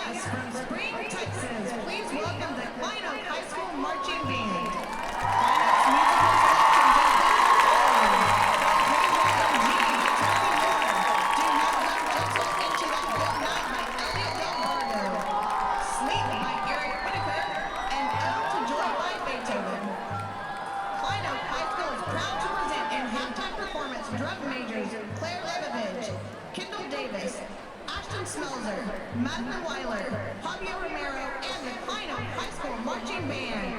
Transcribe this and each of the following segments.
guests from Spring, Texas, please welcome the Klein High School Marching Band. Klein's musical selections include From G to Turkey War, Do Not Let Pencils Into That Good Night by Elliot Delgado, Sleep by Eric Whitaker, and Ode to Joy by Beethoven. Klein High School is proud to present in halftime performance drum majors Claire Levovich, Kendall Davis, Ashton Smelzer, Madeline Weiler, Fabio Romero, and the Klein High School Marching Band.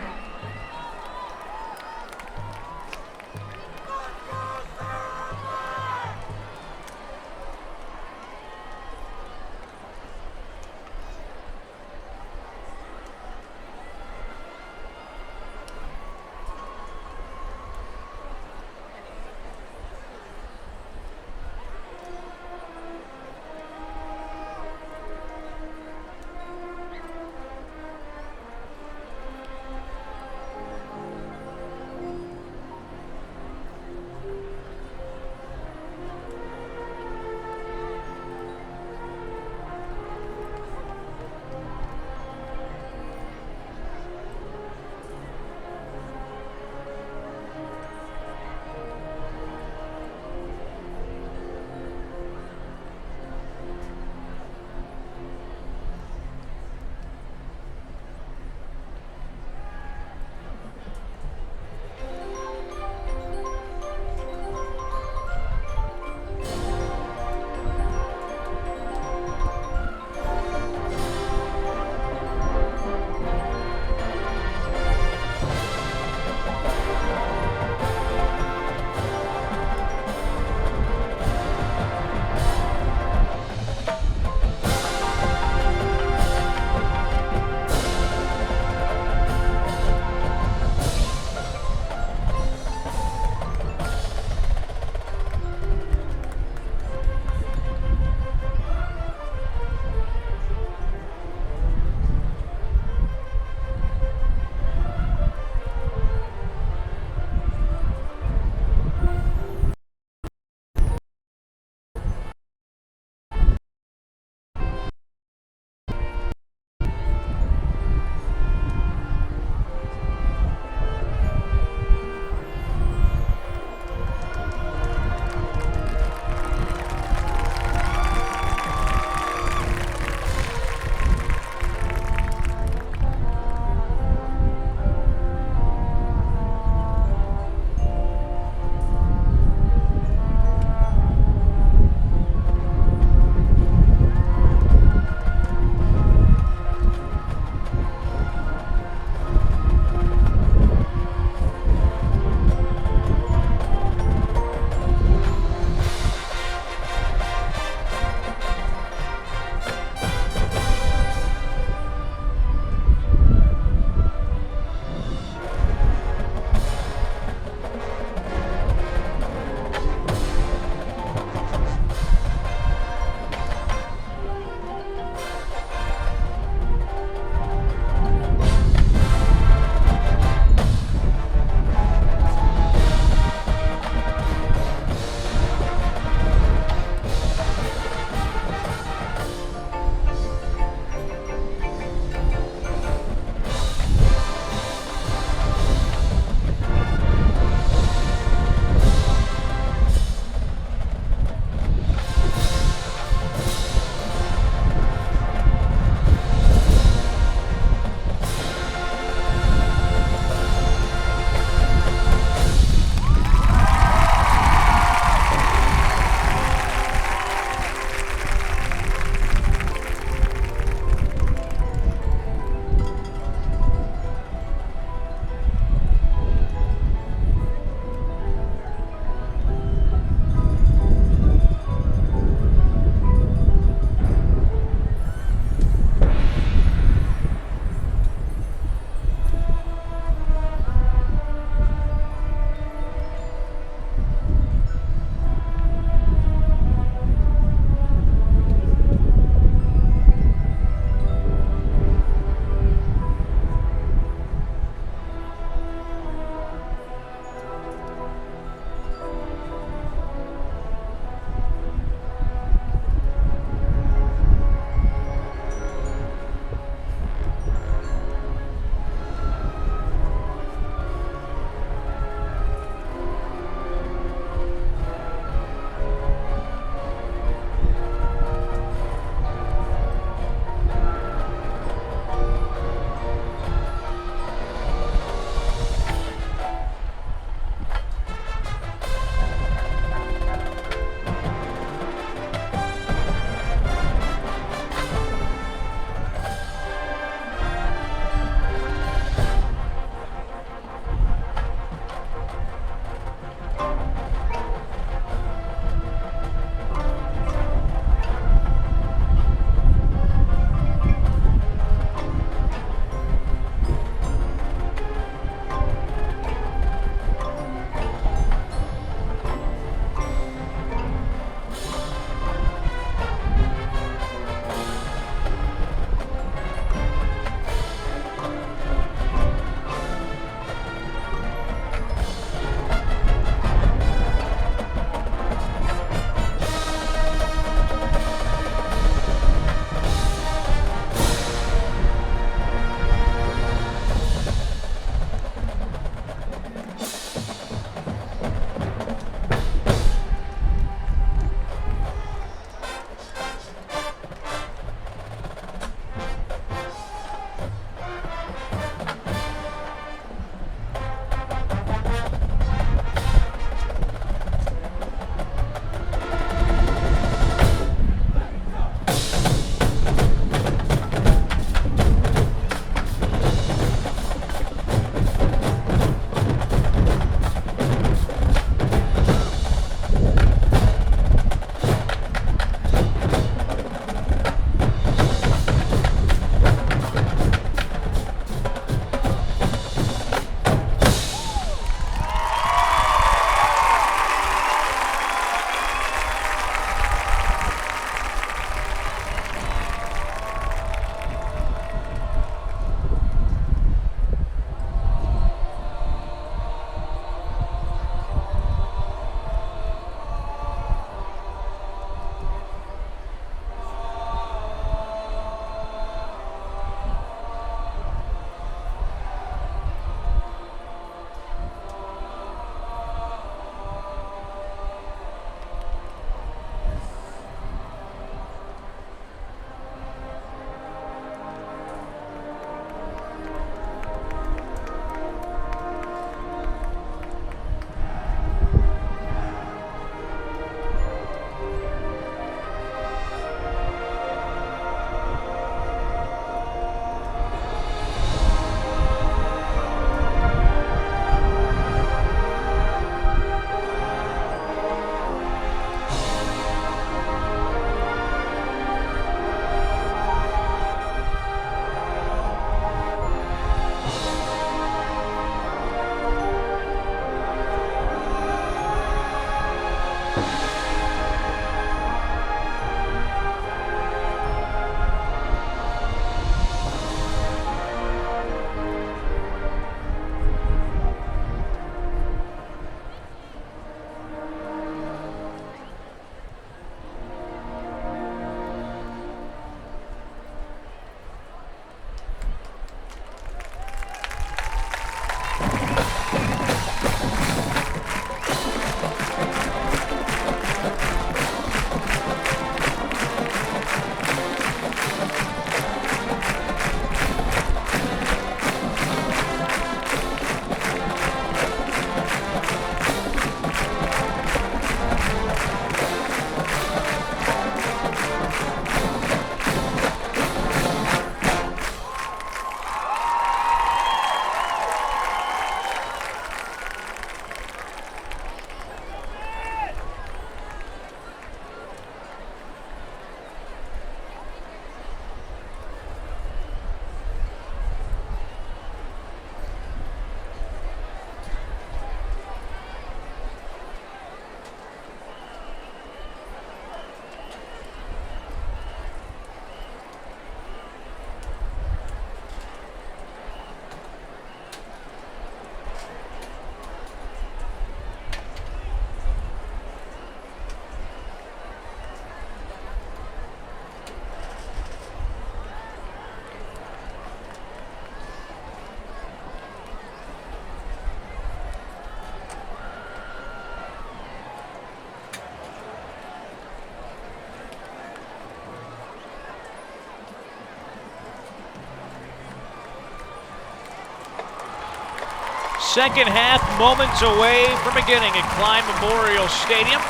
Second half moments away from beginning at Klein Memorial Stadium.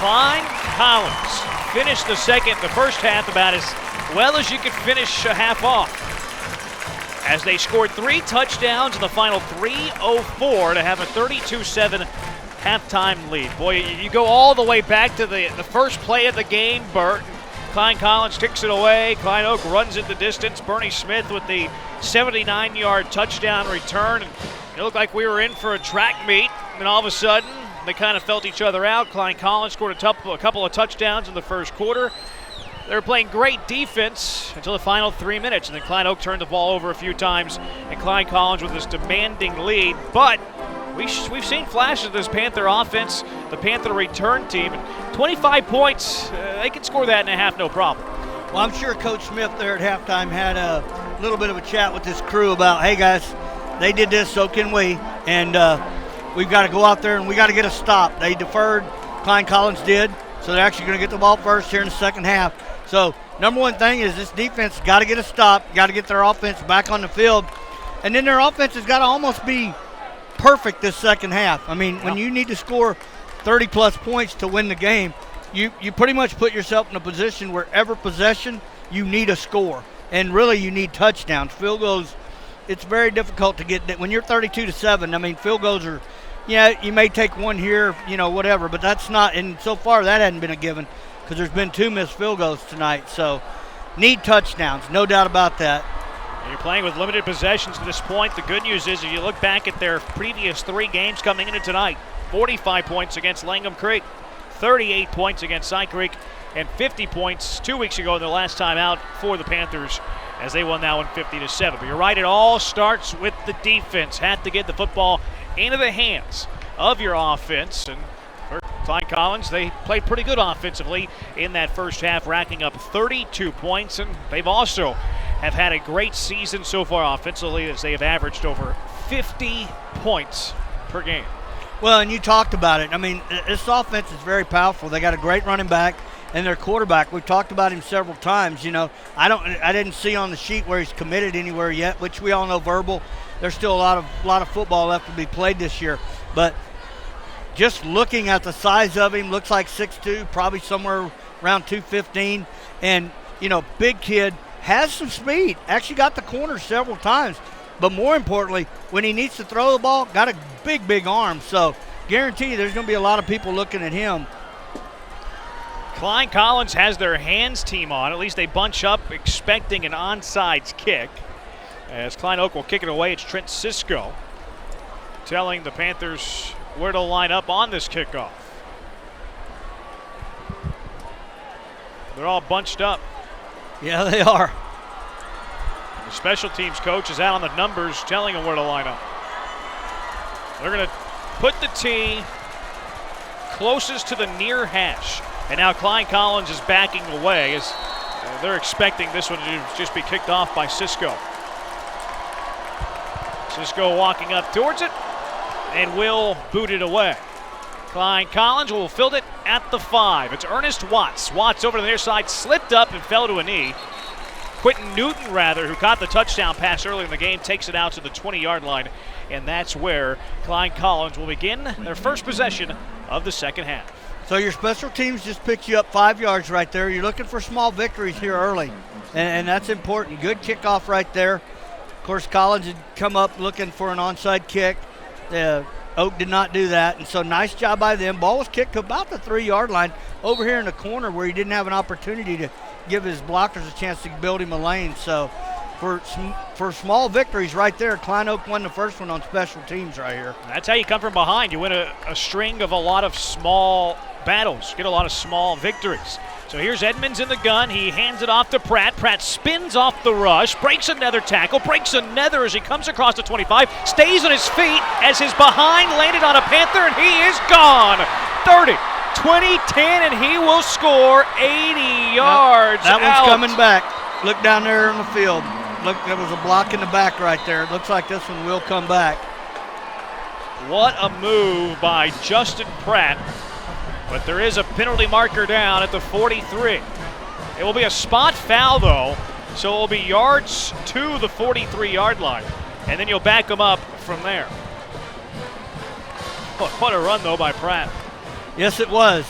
Klein Collins finished the first half about as well as you could finish a half off, as they scored 3 touchdowns in the final 3:04 to have a 32-7 halftime lead. Boy, you go all the way back to the first play of the game, Bert. Klein Collins kicks it away. Klein Oak runs it the distance. Bernie Smith with the 79-yard touchdown return. And it looked like we were in for a track meet. And all of a sudden, they kind of felt each other out. Klein Collins scored a couple of touchdowns in the first quarter. They were playing great defense until the final 3 minutes. And then Klein Oak turned the ball over a few times. And Klein Collins with this demanding lead. But we've seen flashes of this Panther offense, the Panther return team. 25 points, they can score that in a half, no problem. Well, I'm sure Coach Smith there at halftime had a little bit of a chat with his crew about, hey guys, they did this, so can we. And we've got to go out there and we got to get a stop. They deferred, Klein Collins did, so they're actually going to get the ball first here in the second half. So number one thing is this defense got to get a stop, got to get their offense back on the field. And then their offense has got to almost be perfect this second half. I mean, when you need to score 30-plus points to win the game, you pretty much put yourself in a position where every possession you need a score. And really you need touchdowns. Field goals, it's very difficult to get that. When you're 32-7, I mean, field goals are, you may take one here, whatever, but that's not, and so far that hadn't been a given because there's been 2 missed field goals tonight. So need touchdowns, no doubt about that. You're playing with limited possessions at this point. The good news is if you look back at their previous 3 games coming into tonight, 45 points against Langham Creek, 38 points against Cy Creek, and 50 points 2 weeks ago in their last time out for the Panthers as they won that one 50-7. But you're right, it all starts with the defense. Had to get the football into the hands of your offense. And for Klein Collins, they played pretty good offensively in that first half, racking up 32 points. And they've also have had a great season so far offensively as they have averaged over 50 points per game. Well, and you talked about it. I mean, this offense is very powerful. They got a great running back and their quarterback. We've talked about him several times. I didn't see on the sheet where he's committed anywhere yet, which we all know verbal. There's still a lot of football left to be played this year. But just looking at the size of him, looks like 6'2", probably somewhere around 215. And, big kid, has some speed. Actually got the corner several times. But more importantly, when he needs to throw the ball, got a big arm. So guarantee you there's going to be a lot of people looking at him. Klein Collins has their hands team on. At least they bunch up expecting an onside kick. As Klein Oak will kick it away, it's Trent Cisco telling the Panthers where to line up on this kickoff. They're all bunched up. Yeah, they are. The special teams coach is out on the numbers telling them where to line up. They're going to put the tee closest to the near hash. And now Klein Collins is backing away as they're expecting this one to just be kicked off by Cisco. Cisco walking up towards it and will boot it away. Klein Collins will field it at the 5. It's Ernest Watts. Watts over to the near side, slipped up and fell to a knee. Quentin Newton, who caught the touchdown pass early in the game, takes it out to the 20-yard line, and that's where Klein Collins will begin their first possession of the second half. So your special teams just picked you up 5 yards right there. You're looking for small victories here early, and that's important. Good kickoff right there. Of course, Collins had come up looking for an onside kick. Oak did not do that, and so nice job by them. Ball was kicked to about the 3-yard line over here in the corner where he didn't have an opportunity to give his blockers a chance to build him a lane. So for small victories right there, Klein Oak won the first one on special teams right here. That's how you come from behind. You win a string of a lot of small battles, get a lot of small victories. So here's Edmonds in the gun. He hands it off to Pratt. Pratt spins off the rush, breaks another tackle, breaks another as he comes across the 25, stays on his feet as his behind landed on a Panther, and he is gone. 30, 20, 10, and he will score 80 yards. That one's coming back. Look down there on the field. Look, there was a block in the back right there. It looks like this one will come back. What a move by Justin Pratt. But there is a penalty marker down at the 43. It will be a spot foul, though, so it will be yards to the 43-yard line, and then you'll back them up from there. What a run, though, by Pratt. Yes, it was.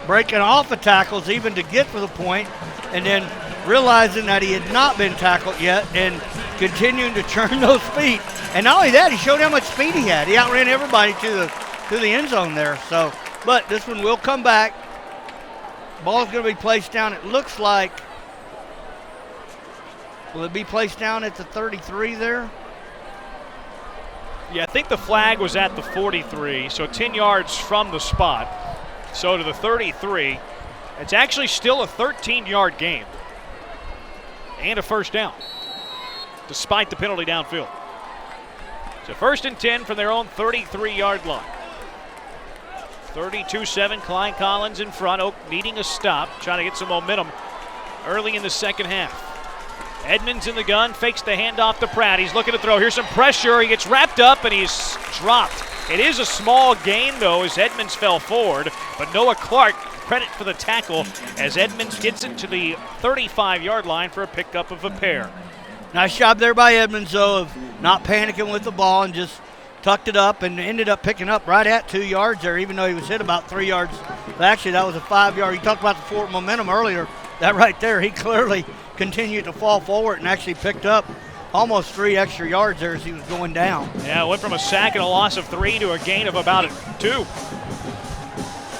Breaking off the tackles even to get to the point, and then realizing that he had not been tackled yet and continuing to churn those feet. And not only that, he showed how much speed he had. He outran everybody to the end zone there. So, but this one will come back. Ball's going to be placed down. It looks like, will it be placed down at the 33 there? Yeah, I think the flag was at the 43, so 10 yards from the spot. So to the 33. It's actually still a 13-yard gain and a first down, despite the penalty downfield. So 1st and 10 from their own 33-yard line. 32-7, Klein Collins in front. Oak needing a stop, trying to get some momentum early in the second half. Edmonds in the gun, fakes the handoff to Pratt. He's looking to throw. Here's some pressure. He gets wrapped up and he's dropped. It is a small gain, though, as Edmonds fell forward, but Noah Clark, credit for the tackle as Edmonds gets it to the 35-yard line for a pickup of a pair. Nice job there by Edmonds, though, of not panicking with the ball and just tucked it up and ended up picking up right at 2 yards there, even though he was hit about 3 yards. But actually, that was a 5-yard. You talked about the forward momentum earlier. That right there, he clearly continued to fall forward and actually picked up almost 3 extra yards there as he was going down. Yeah, it went from a sack and a loss of 3 to a gain of about 2.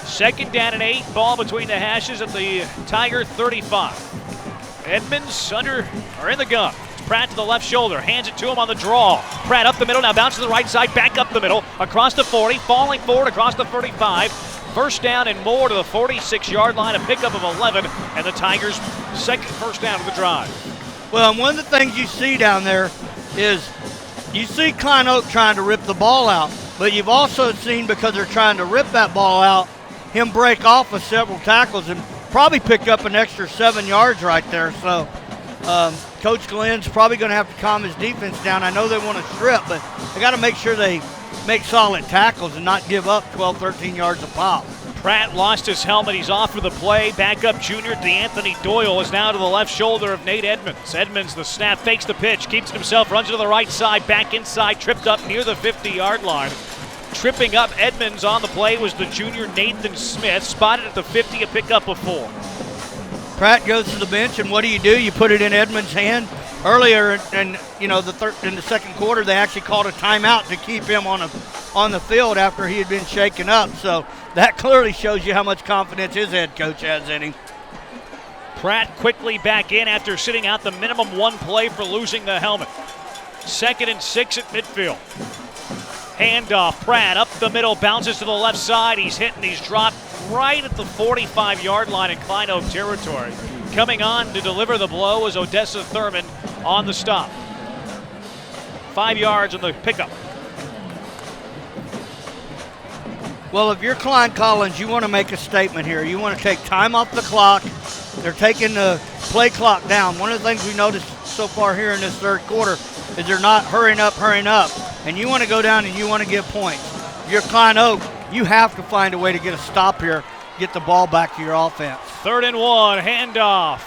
2nd down and 8, ball between the hashes at the Tiger 35. Edmonds in the gun. Pratt to the left shoulder, hands it to him on the draw. Pratt up the middle, now bounces to the right side, back up the middle, across the 40, falling forward across the 35. First down and more to the 46-yard line, a pickup of 11, and the Tigers' second first down of the drive. Well, and one of the things you see down there is you see Klein Oak trying to rip the ball out, but you've also seen, because they're trying to rip that ball out, him break off of several tackles and probably pick up an extra 7 yards right there. So Coach Glenn's probably going to have to calm his defense down. I know they want to strip, but they got to make sure they make solid tackles and not give up 12, 13 yards a pop. Pratt lost his helmet. He's off for the play. Backup junior DeAnthony Doyle is now to the left shoulder of Nate Edmonds. Edmonds, the snap, fakes the pitch, keeps it himself, runs to the right side, back inside, tripped up near the 50-yard line. Tripping up Edmonds on the play was the junior Nathan Smith, spotted at the 50, a pickup of 4. Pratt goes to the bench, and what do? You put it in Edmonds' hand. Earlier in the second quarter, they actually called a timeout to keep him on the field after he had been shaken up. So that clearly shows you how much confidence his head coach has in him. Pratt quickly back in after sitting out the minimum 1 play for losing the helmet. 2nd and 6 at midfield. Handoff, Pratt up the middle, bounces to the left side. He's hit and he's dropped right at the 45-yard line in Klein Oak territory. Coming on to deliver the blow was Odessa Thurman on the stop. 5 yards on the pickup. Well, if you're Klein Collins, you want to make a statement here. You want to take time off the clock. They're taking the play clock down. One of the things we noticed so far here in this third quarter is they're not hurrying up. And you want to go down and you want to get points. If you're Klein Oak, you have to find a way to get a stop here, get the ball back to your offense. 3rd and 1, handoff.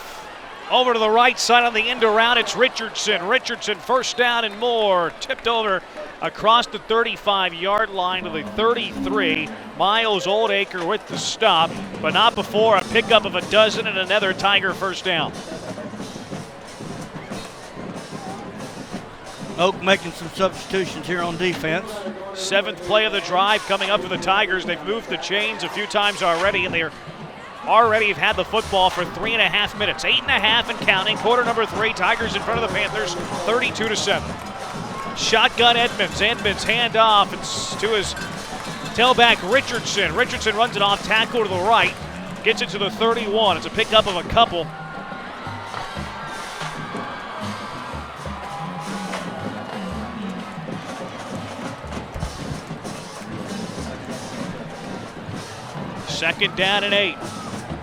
Over to the right side on the end around, it's Richardson. Richardson, first down and more. Tipped over across the 35-yard line to the 33. Miles Oldacre with the stop, but not before a pickup of a dozen and another Tiger first down. Oak making some substitutions here on defense. 7th play of the drive coming up for the Tigers. They've moved the chains a few times already, and they're already have had the football for 3.5 minutes. 8.5 and counting. Quarter number 3. Tigers in front of the Panthers, 32-7. Shotgun Edmonds. Edmonds handoff. It's to his tailback Richardson. Richardson runs it off tackle to the right. Gets it to the 31. It's a pickup of a couple. Second down and 8.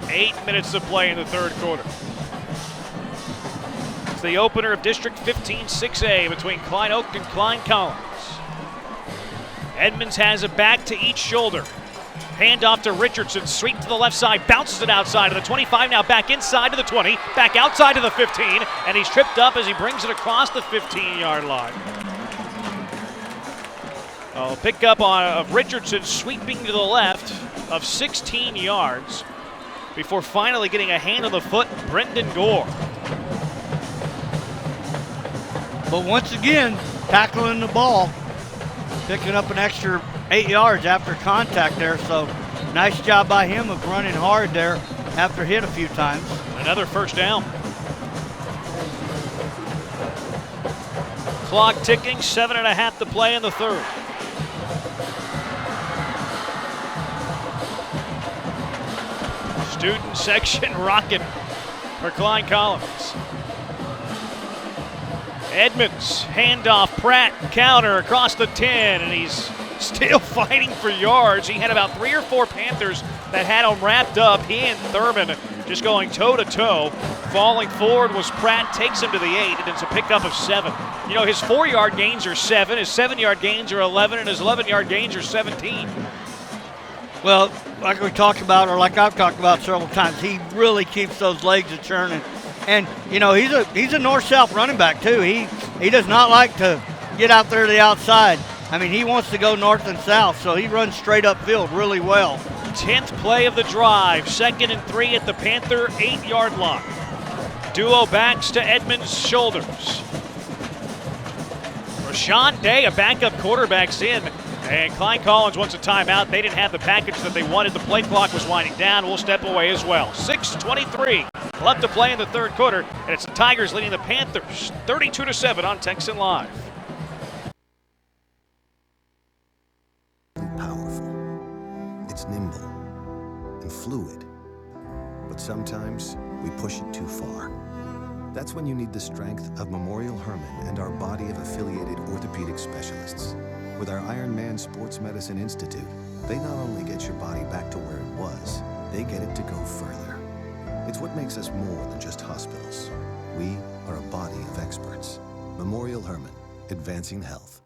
8 minutes to play in the third quarter. It's the opener of District 15 6A between Klein Oak and Klein Collins. Edmonds has it back to each shoulder. Handoff to Richardson, sweep to the left side, bounces it outside of the 25, now back inside to the 20, back outside to the 15, and he's tripped up as he brings it across the 15-yard line. Pickup of Richardson sweeping to the left of 16 yards before finally getting a hand on the foot, Brendan Gore. But once again, tackling the ball, picking up an extra 8 yards after contact there. So nice job by him of running hard there after hit a few times. Another first down. Clock ticking, 7.5 to play in the third. Student section rocking for Klein Collins. Edmonds, handoff, Pratt, counter across the 10, and he's still fighting for yards. He had about 3 or 4 Panthers that had him wrapped up. He and Thurman just going toe-to-toe. Falling forward was Pratt, takes him to the 8, and it's a pickup of 7. You know, his 4-yard gains are 7, his 7-yard gains are 11, and his 11-yard gains are 17. Well, like we talked about, or like I've talked about several times, he really keeps those legs a churning. And you know, he's a north-south running back too. He does not like to get out there to the outside. I mean, he wants to go north and south, so he runs straight upfield really well. 10th play of the drive, 2nd and 3 at the Panther 8-yard line. Duo backs to Edmonds' shoulders. Rashawn Day, a backup quarterback's in, and Klein Collins wants a timeout. They didn't have the package that they wanted. The play clock was winding down. We'll step away as well. 6:23 left to play in the third quarter, and it's the Tigers leading the Panthers 32-7 on Texan Live. Powerful. It's nimble and fluid, but sometimes we push it too far. That's when you need the strength of Memorial Hermann and our body of affiliated orthopedic specialists. With our Iron Man Sports Medicine Institute, they not only get your body back to where it was, they get it to go further. It's what makes us more than just hospitals. We are a body of experts. Memorial Hermann, advancing health.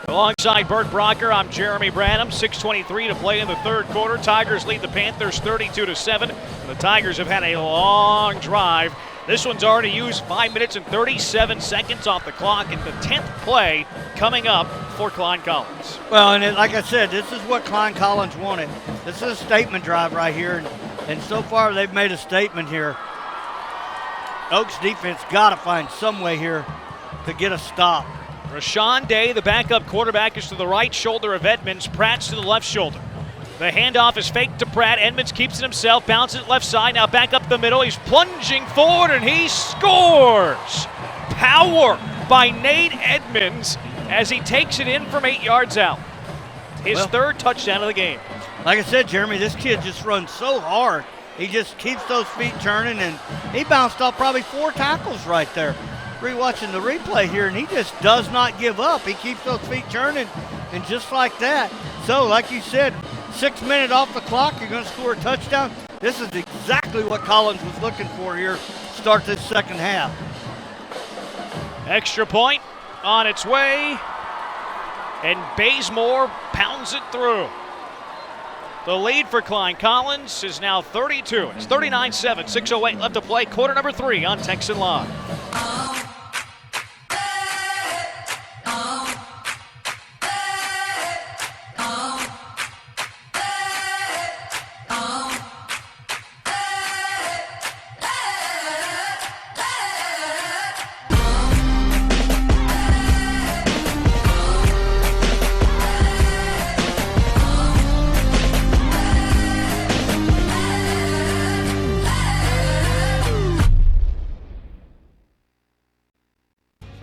Alongside Bert Brocker, I'm Jeremy Branham. 6:23 to play in the third quarter. Tigers lead the Panthers 32-7. The Tigers have had a long drive. This one's already used 5 minutes and 37 seconds off the clock, and the 10th play coming up for Klein Collins. Well, and like I said, this is what Klein Collins wanted. This is a statement drive right here, and so far they've made a statement here. Oaks defense got to find some way here to get a stop. Rashawn Day, the backup quarterback, is to the right shoulder of Edmonds. Pratt's to the left shoulder. The handoff is faked to Pratt. Edmonds keeps it himself, bounces it left side, now back up the middle. He's plunging forward, and he scores! Power by Nate Edmonds as he takes it in from 8 yards out. His third touchdown of the game. Like I said, Jeremy, this kid just runs so hard. He just keeps those feet turning, and he bounced off probably 4 tackles right there. Rewatching the replay here, and he just does not give up. He keeps those feet turning, and just like that. So, like you said, 6 minutes off the clock, you're going to score a touchdown. This is exactly what Collins was looking for here to start this second half. Extra point on its way, and Bazemore pounds it through. The lead for Klein Collins is now 32. It's 39-7, 6:08 left to play, quarter number 3 on Texan Live.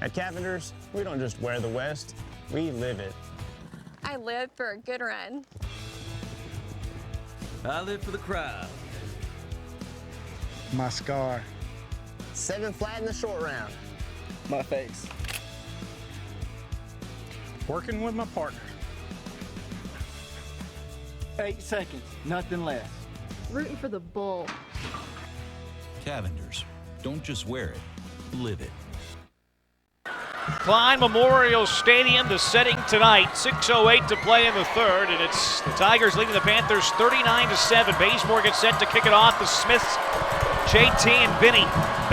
At Cavenders, we don't just wear the West, we live it. I live for a good run. I live for the crowd. My scar. 7 flat in the short round. My face. Working with my partner. 8 seconds, nothing less. Rooting for the bull. Cavenders, don't just wear it, live it. Klein Memorial Stadium, the setting tonight. 6:08 to play in the third, and it's the Tigers leading the Panthers 39-7. Bazemore gets set to kick it off. The Smiths, JT and Vinny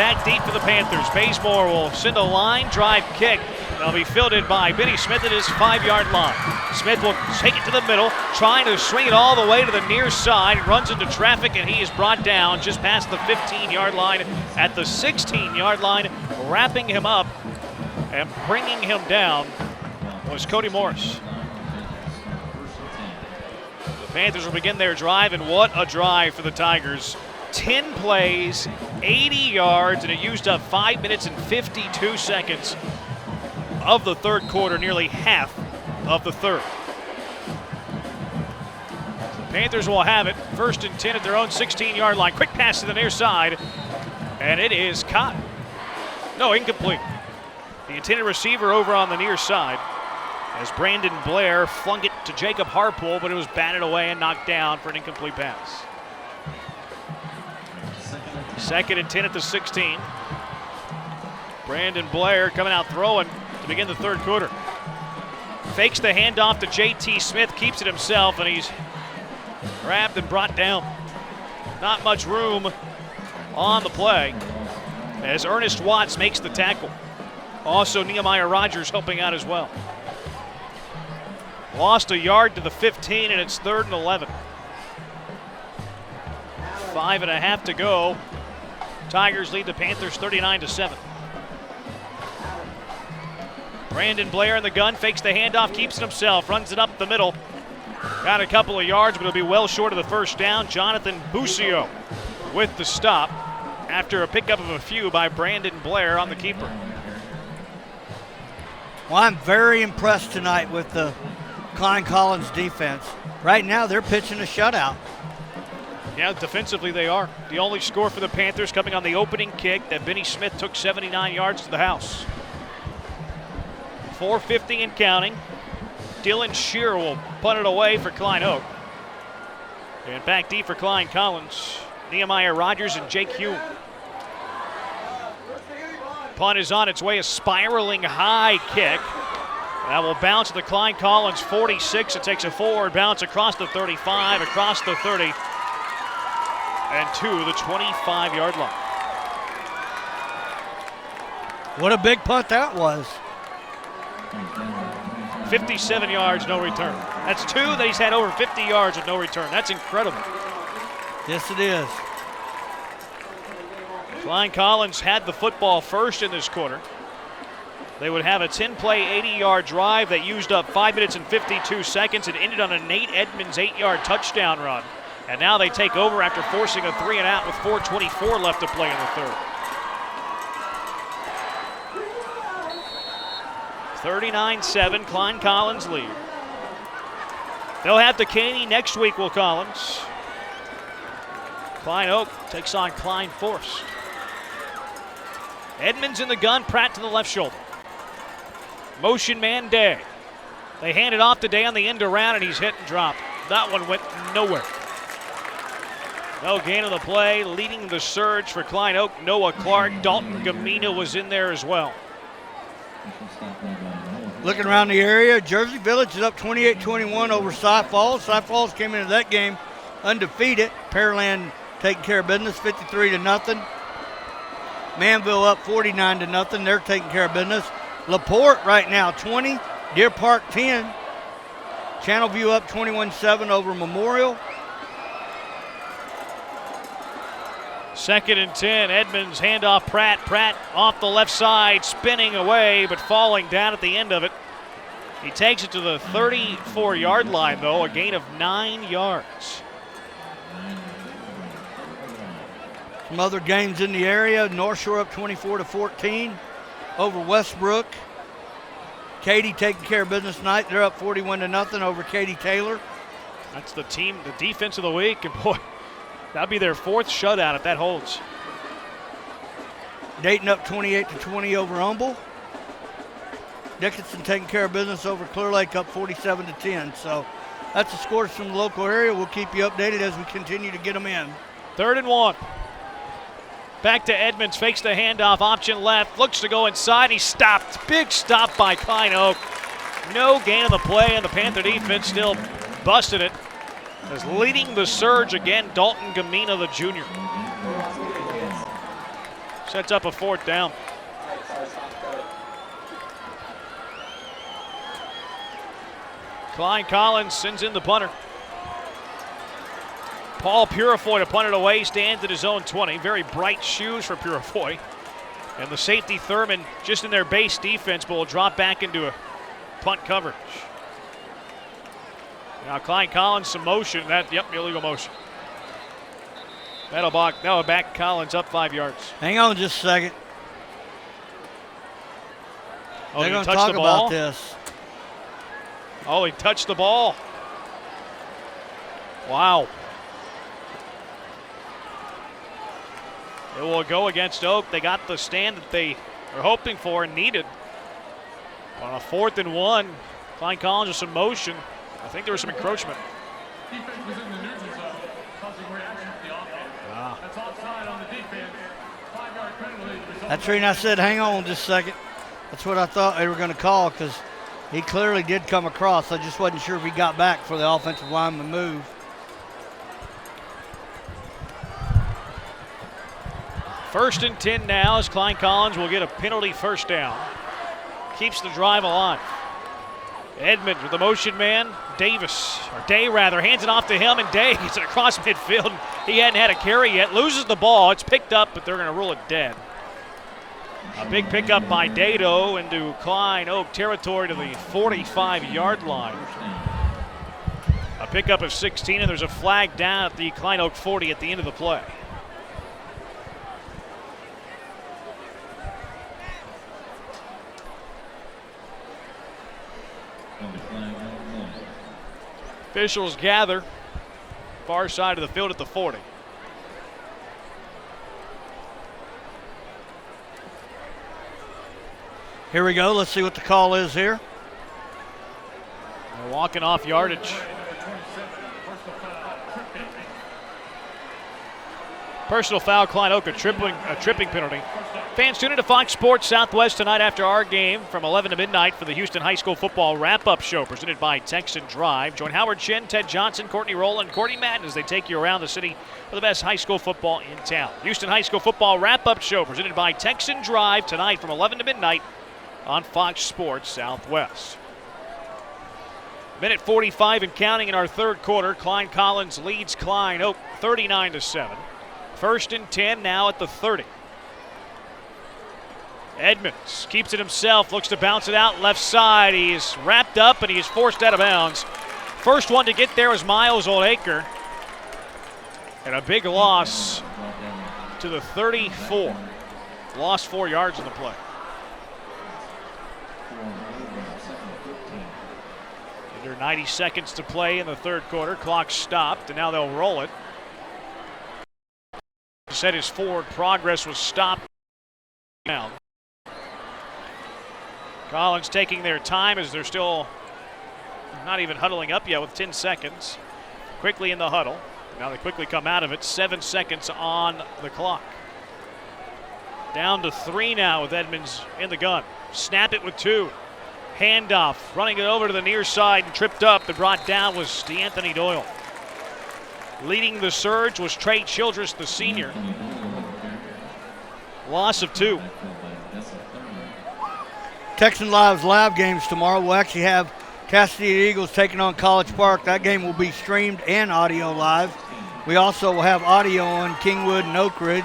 back deep for the Panthers. Bazemore will send a line drive kick. They'll be fielded by Benny Smith at his 5-yard line. Smith will take it to the middle, trying to swing it all the way to the near side. Runs into traffic, and he is brought down just past the 15-yard line at the 16-yard line. Wrapping him up and bringing him down was Cody Morris. The Panthers will begin their drive, and what a drive for the Tigers. 10 plays, 80 yards, and it used up 5 minutes and 52 seconds of the third quarter, nearly half of the third. The Panthers will have it, 1st and 10 at their own 16-yard line. Quick pass to the near side, and it is caught. No, incomplete. The intended receiver over on the near side as Brandon Blair flung it to Jacob Harpool, but it was batted away and knocked down for an incomplete pass. 2nd and 10 at the 16. Brandon Blair coming out throwing to begin the third quarter. Fakes the handoff to J.T. Smith, keeps it himself, and he's grabbed and brought down. Not much room on the play as Ernest Watts makes the tackle. Also, Nehemiah Rogers helping out as well. Lost a yard to the 15, and it's 3rd and 11. 5.5 to go. Tigers lead the Panthers 39-7. Brandon Blair in the gun, fakes the handoff, keeps it himself, runs it up the middle. Got a couple of yards, but it'll be well short of the first down. Jonathan Busio with the stop after a pickup of a few by Brandon Blair on the keeper. Well, I'm very impressed tonight with the Klein Collins defense. Right now, they're pitching a shutout. Yeah, defensively they are. The only score for the Panthers coming on the opening kick that Benny Smith took 79 yards to the house. 4:50 and counting. Dylan Shearer will punt it away for Klein Oak. And back deep for Klein Collins, Nehemiah Rogers and Jake Hume. Punt is on its way, a spiraling high kick. That will bounce to the Klein Collins 46. It takes a forward bounce across the 35, across the 30, and to the 25-yard line. What a big punt that was. 57 yards, no return. That's 2 that he's had over 50 yards with no return. That's incredible. Yes, it is. Klein Collins had the football first in this quarter. They would have a 10-play, 80-yard drive that used up 5 minutes and 52 seconds. It ended on a Nate Edmonds 8-yard touchdown run. And now they take over after forcing a 3-and-out with 4:24 left to play in the third. 39-7, Klein Collins lead. They'll have Decaney next week, Will Collins. Klein Oak takes on Klein Forest. Edmonds in the gun, Pratt to the left shoulder. Motion man Day. They hand it off to Day on the end around, and he's hit and dropped. That one went nowhere. No gain on the play. Leading the surge for Klein Oak, Noah Clark. Dalton Gamina was in there as well. Looking around the area, Jersey Village is up 28-21 over Cy Falls. Cy Falls came into that game undefeated. Pearland taking care of business, 53-0. Manville up 49-0. They're taking care of business. LaPorte right now 20, Deer Park 10. Channelview up 21-7 over Memorial. 2nd and 10, Edmonds handoff Pratt. Pratt off the left side, spinning away, but falling down at the end of it. He takes it to the 34-yard line, though, a gain of 9 yards. Some other games in the area. North Shore up 24-14 over Westbrook. Katy taking care of business tonight. They're up 41-0 over Katy Taylor. That's the team, the defense of the week, and boy, that'll be their 4th shutout if that holds. Dayton up 28-20 over Humble. Dickinson taking care of business over Clear Lake up 47-10. So that's the scores from the local area. We'll keep you updated as we continue to get them in. 3rd and 1. Back to Edmonds, fakes the handoff, option left, looks to go inside, he stopped. Big stop by Klein Oak. No gain on the play, and the Panther defense still busted it. As leading the surge again, Dalton Gamina, the junior. Sets up a 4th down. Klein Collins sends in the punter. Paul Purifoy to punt it away, stands at his own 20. Very bright shoes for Purifoy. And the safety Thurman just in their base defense, but will drop back into a punt coverage. Now Klein Collins some motion. Illegal motion. That'll back Collins up 5 yards. Hang on just a second. Oh, they're going to talk about this. Oh, he touched the ball. Wow. It will go against Oak. They got the stand that they were hoping for and needed. On a 4th and 1, Klein Collins with some motion. I think there was some encroachment. Defense was in the neutral zone, causing reaction to the offense. That's offside on the defense. 5-yard penalty. That's the reason I said hang on just a second. That's what I thought they were going to call because he clearly did come across. I just wasn't sure if he got back for the offensive lineman move. First and 10 now as Klein Collins will get a penalty 1st down. Keeps the drive alive. Edmonds with the motion man. Day hands it off to him, and Day gets it across midfield. He hadn't had a carry yet. Loses the ball. It's picked up, but they're going to rule it dead. A big pickup by Dado into Klein Oak territory to the 45-yard line. A pickup of 16, and there's a flag down at the Klein Oak 40 at the end of the play. Officials gather far side of the field at the 40. Here we go. Let's see what the call is here. They're walking off yardage. Personal foul, Klein Oak, a tripping penalty. Fans tune into Fox Sports Southwest tonight after our game from 11 to midnight for the Houston High School Football Wrap-Up Show presented by Texan Drive. Join Howard Chin, Ted Johnson, Courtney Rowland, and Courtney Madden as they take you around the city for the best high school football in town. Houston High School Football Wrap-Up Show presented by Texan Drive tonight from 11 to midnight on Fox Sports Southwest. Minute 45 and counting in our 3rd quarter. Klein Collins leads Klein Oak 39-7. 1st and 10 now at the 30. Edmonds keeps it himself, looks to bounce it out left side. He's wrapped up and he is forced out of bounds. First one to get there was Miles Oldacre. And a big loss to the 34. Lost 4 yards in the play. Under 90 seconds to play in the 3rd quarter. Clock stopped and now they'll roll it. He said his forward progress was stopped down. Collins taking their time as they're still not even huddling up yet with 10 seconds. Quickly in the huddle. Now they quickly come out of it. 7 seconds on the clock. Down to 3 now with Edmonds in the gun. Snap it with 2. Handoff. Running it over to the near side and tripped up and brought down was DeAnthony Doyle. Leading the surge was Trey Childress, the senior. Loss of 2. Texan Live's live games tomorrow. We'll actually have Cassidy Eagles taking on College Park. That game will be streamed and audio live. We also will have audio on Kingwood and Oak Ridge.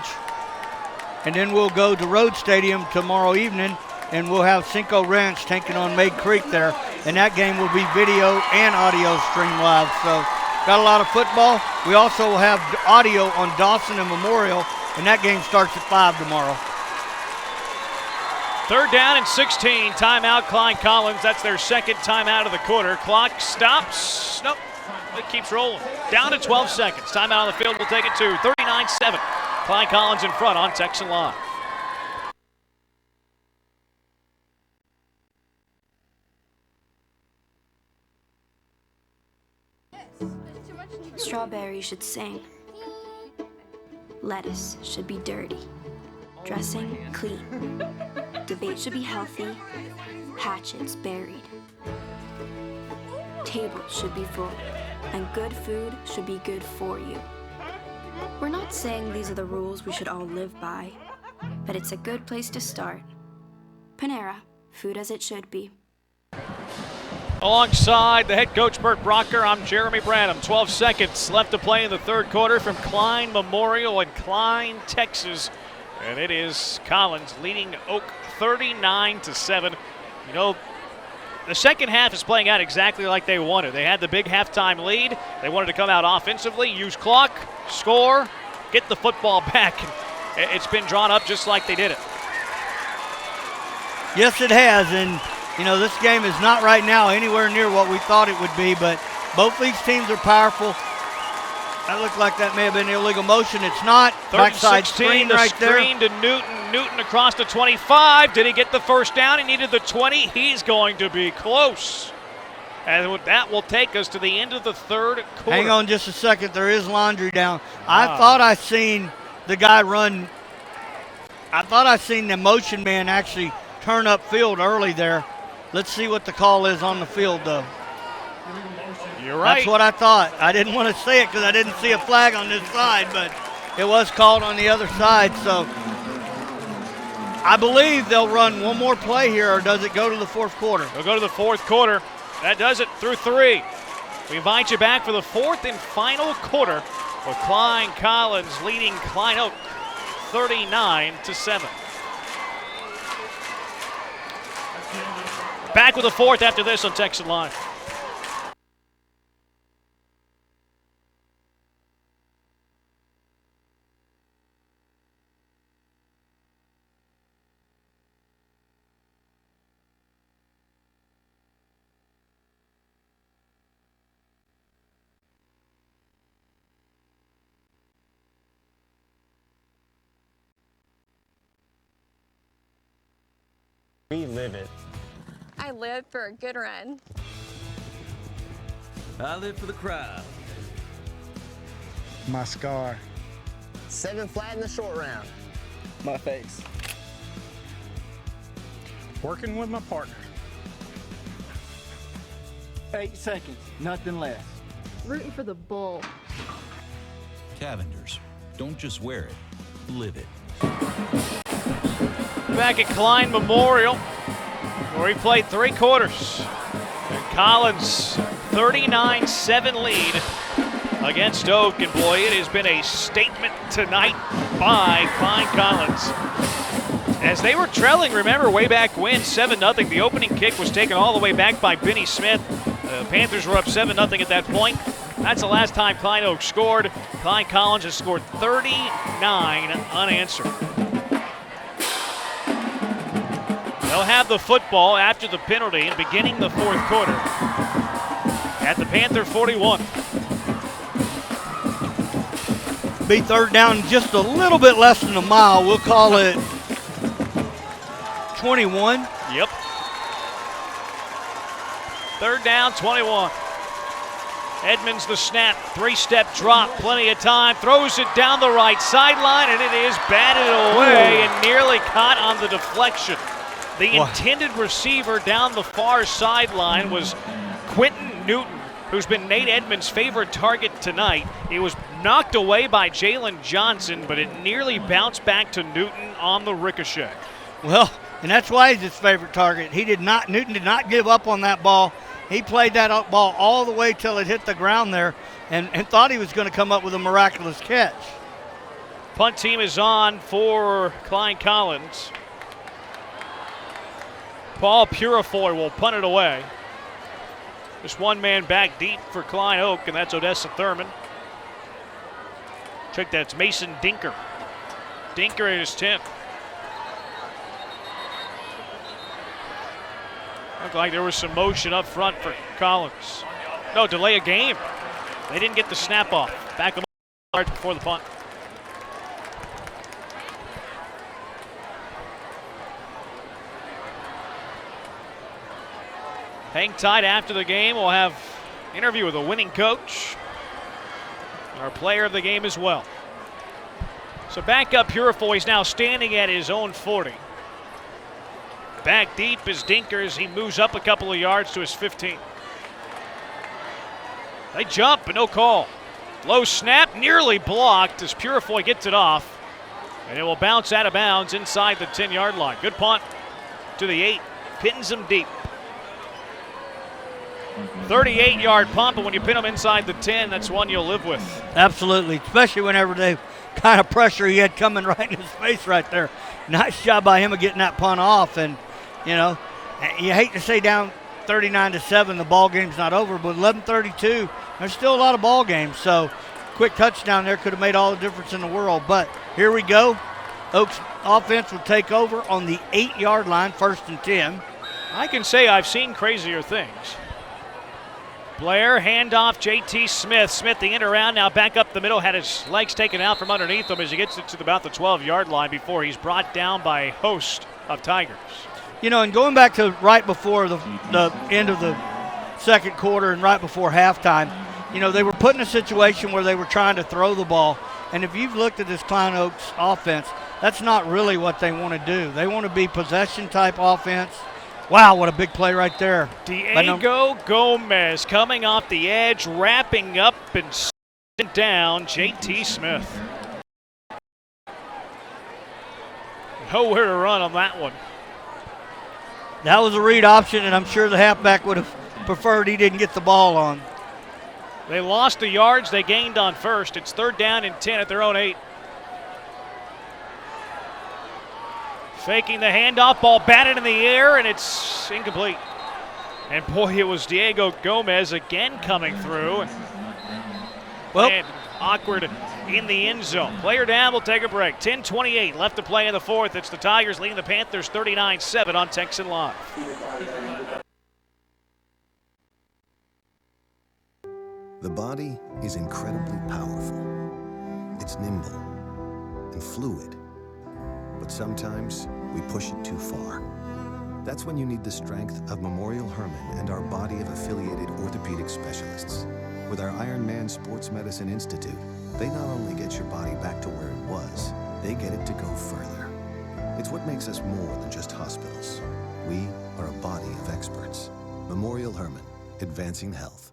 And then we'll go to Road Stadium tomorrow evening, and we'll have Cinco Ranch taking on Meg Creek there. And that game will be video and audio streamed live. So got a lot of football. We also will have audio on Dawson and Memorial, and that game starts at 5 tomorrow. 3rd down and 16. Timeout, Klein Collins. That's their 2nd timeout of the quarter. Clock stops. Nope. It keeps rolling. Down to 12 seconds. Timeout on the field. We'll take it to 39-7. Klein Collins in front on Texan Live. Strawberry should sing. Lettuce should be dirty. Dressing clean. Debate should be healthy. Hatchets buried. Tables should be full. And good food should be good for you. We're not saying these are the rules we should all live by, but it's a good place to start. Panera, food as it should be. Alongside the head coach Bert Brocker, I'm Jeremy Branham. 12 seconds left to play in the third quarter from Klein Memorial in Klein, Texas. And it is Collins leading Oak 39-7. You know, the second half is playing out exactly like they wanted. They had the big halftime lead. They wanted to come out offensively, use clock, score, get the football back. And it's been drawn up just like they did it. Yes, it has, and you know, this game is not right now anywhere near what we thought it would be, but both these teams are powerful. That looked like that may have been illegal motion. It's not. Backside screen right there. Screen to Newton. Newton across the 25. Did he get the first down? He needed the 20. He's going to be close. And that will take us to the end of the third quarter. Hang on just a second. There is laundry down. I thought I seen the guy run. I thought I seen the motion man actually turn up field early there. Let's see what the call is on the field, though. You're right. That's what I thought. I didn't want to say it because I didn't see a flag on this side, but it was called on the other side. So I believe they'll run one more play here, or does it go to the fourth quarter? They'll go to the fourth quarter. That does it through 3. We invite you back for the fourth and final quarter with Klein Collins leading Klein Oak 39-7. Back with the fourth after this on Texan Live. We live it. I live for a good run. I live for the crowd. My scar. 7 flat in the short round. My face. Working with my partner. 8 seconds, nothing less. Rooting for the bull. Cavenders, don't just wear it, live it. Back at Klein Memorial, where he played 3 quarters. And Collins, 39-7 lead against Oak. And boy, it has been a statement tonight by Klein Collins. As they were trailing, remember, way back when, 7-0. The opening kick was taken all the way back by Benny Smith. The Panthers were up 7-0 at that point. That's the last time Klein Oak scored. Klein Collins has scored 39 unanswered. They'll have the football after the penalty and beginning the fourth quarter at the Panther 41. Be third down just a little bit less than a mile. We'll call it 21. Yep. Third down, 21. Edmonds the snap, 3-step drop, plenty of time, throws it down the right sideline, and it is batted away and nearly caught on the deflection. The intended receiver down the far sideline was Quentin Newton, who's been Nate Edmonds' favorite target tonight. He was knocked away by Jalen Johnson, but it nearly bounced back to Newton on the ricochet. Well, and that's why he's his favorite target. Newton did not give up on that ball. He played that ball all the way till it hit the ground there and thought he was going to come up with a miraculous catch. Punt team is on for Klein Collins. Paul Purifoy will punt it away. Just one man back deep for Klein Oak, and that's Odessa Thurman. Check that, it's Mason Dinker. Dinker at his 10th. Looked like there was some motion up front for Collins. No, delay a game. They didn't get the snap off. Back them up before the punt. Hang tight after the game. We'll have an interview with a winning coach. Our player of the game as well. So back up Purifoy is now standing at his own 40. Back deep is Dinkers. He moves up a couple of yards to his 15. They jump, but no call. Low snap, nearly blocked as Purifoy gets it off. And it will bounce out of bounds inside the 10-yard line. Good punt to the 8. Pins him deep. 38-yard punt, but when you pin him inside the 10, that's one you'll live with. Absolutely, especially whenever they kind of pressure he had coming right in his face right there. Nice job by him of getting that punt off. And, you know, you hate to say down 39-7, the ball game's not over, but 11:32, there's still a lot of ball games. So quick touchdown there could have made all the difference in the world. But here we go. Oaks offense will take over on the 8-yard line, 1st and 10. I can say I've seen crazier things. Blair, handoff, J.T. Smith. Smith, the end around, now back up the middle, had his legs taken out from underneath him as he gets it to about the 12-yard line before he's brought down by a host of Tigers. You know, and going back to right before the end of the second quarter and right before halftime, you know, they were put in a situation where they were trying to throw the ball. And if you've looked at this Klein Oaks offense, that's not really what they want to do. They want to be possession-type offense. Wow, what a big play right there. Diego Gomez coming off the edge, wrapping up and sitting down J.T. Smith. Nowhere to run on that one. That was a read option, and I'm sure the halfback would have preferred he didn't get the ball on. They lost the yards they gained on first. It's 3rd down and 10 at their own 8. Faking the handoff, ball batted in the air, and it's incomplete. And boy, it was Diego Gomez again coming through. And awkward in the end zone. Player down, we'll take a break. 10:28 left to play in the 4th. It's the Tigers leading the Panthers 39-7 on Texan Live. The body is incredibly powerful. It's nimble and fluid. But sometimes we push it too far. That's when you need the strength of Memorial Hermann and our body of affiliated orthopedic specialists. With our Iron Man Sports Medicine Institute, they not only get your body back to where it was, they get it to go further. It's what makes us more than just hospitals. We are a body of experts. Memorial Hermann, advancing health.